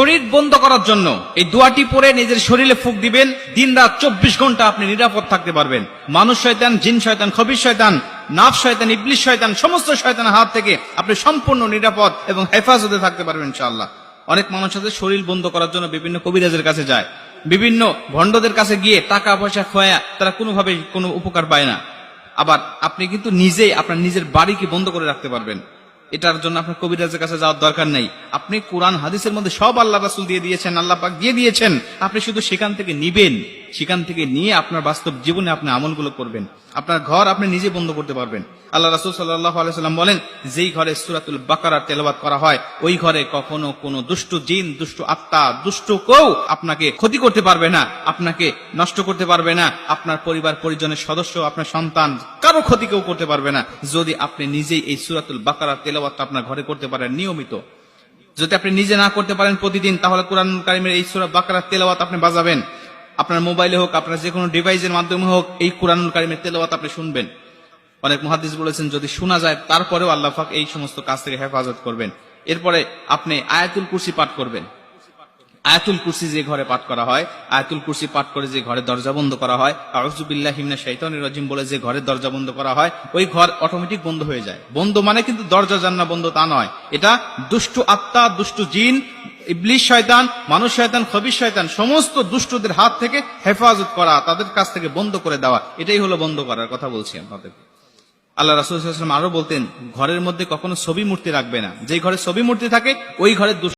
শরীর বন্ধ করার জন্য এই দোয়াটি পড়ে নিজের শরীরে ফুঁক দিবেন। দিনরাত 24 ঘন্টা আপনি নিরাপদ থাকতে পারবেন। মানুষ শয়তান, জিন শয়তান, খবিশ শয়তান, নাফস শয়তান, ইবলিশ শয়তান, সমস্ত শয়তানের হাত থেকে আপনি সম্পূর্ণ নিরাপদ এবং হেফাজতে থাকতে পারবেন ইনশাআল্লাহ। অনেক মানুষ আছে শরীর বন্ধ করার জন্য বিভিন্ন কবিরাজের কাছে যায়, বিভিন্ন ভণ্ডদের কাছে গিয়ে টাকা পয়সা খোয়া তারা কোনোভাবে কোনো উপকার পায় না। আবার আপনি কিন্তু নিজেই আপনার নিজের বাড়িকে বন্ধ করে রাখতে পারবেন। এটার জন্য আপনার কবিরাজের কাছে যাওয়ার দরকার নেই। আপনি কোরআন হাদিসের মধ্যে সব আল্লাহ রাসূল দিয়ে দিয়েছেন, আল্লাহ পাক দিয়ে দিয়েছেন। আপনি শুধু সেখান থেকে নিবেন, সেখান থেকে নিয়ে আপনার বাস্তব জীবনে আপনি আমলগুলো করবেন। আপনার ঘর আপনি নিজে বন্ধ করতে পারবেন। আল্লাহ রাসূল সাল্লাল্লাহু আলাইহি ওয়াসাল্লাম বলেন, যেই ঘরে সূরাতুল বাকারা তেলাওয়াত করা হয় ওই ঘরে কখনো কোনো দুষ্ট জিন, দুষ্ট আত্মা, দুষ্ট কেউ আপনাকে ক্ষতি করতে পারবে না, আপনাকে নষ্ট করতে পারবে না। আপনার পরিবার পরিজনের সদস্য, আপনার সন্তান, কারো ক্ষতি কেউ করতে পারবে না, যদি আপনি নিজেই এই সূরাতুল বাকারা তেলাওয়াতটা আপনার ঘরে করতে পারেন নিয়মিত। যদি আপনি নিজে না করতে পারেন প্রতিদিন, তাহলে কোরআনুল কারীমের এই সূরা বাকারা তেলাওয়াত আপনি বাজাবেন। আপনার মোবাইলে হোক, আপনার যে কোনো ডিভাইসের মাধ্যমে হোক, এই কোরআনুল কারীমের তেলাওয়াত আপনি শুনবেন। অনেক মুহাদ্দিস বলেছেন যদি শোনা যায় তারপরেও আল্লাহ পাক এই সমস্ত কাজ থেকে হেফাজত করবেন। এরপরে আপনি আয়াতুল কুরসি পাঠ করবেন। আয়াতুল কুরসি যে ঘরে পাঠ করা হয়, আয়াতুল কুরসি পাঠ করে যে ঘরে দরজা বন্ধ করা হয়, আউযু বিল্লাহি মিনাশ শাইতানির রাজিম বলে যে ঘরে দরজা বন্ধ করা হয়, ওই ঘর অটোমেটিক বন্ধ হয়ে যায়। বন্ধ মানে কিন্তু দরজা জান্নাত বন্ধ তা নয়, এটা দুষ্ট আত্মা, দুষ্ট জিন, ইবলিশ শয়তান, মানুষ শয়তান, খবিশ শয়তান, সমস্ত দুষ্টদের হাত থেকে হেফাজত করা, তাদের কাছ থেকে বন্ধ করে দেওয়া, এটাই হলো বন্ধ করার কথা বলছি আপনাদের। আল্লাহ রাসূল সাল্লাল্লাহু আলাইহি ওয়াসাল্লাম আরো বলতেন, ঘরের মধ্যে কখনো ছবি মূর্তি রাখবে না। যেই ঘরে ছবি মূর্তি থাকে ওই ঘরে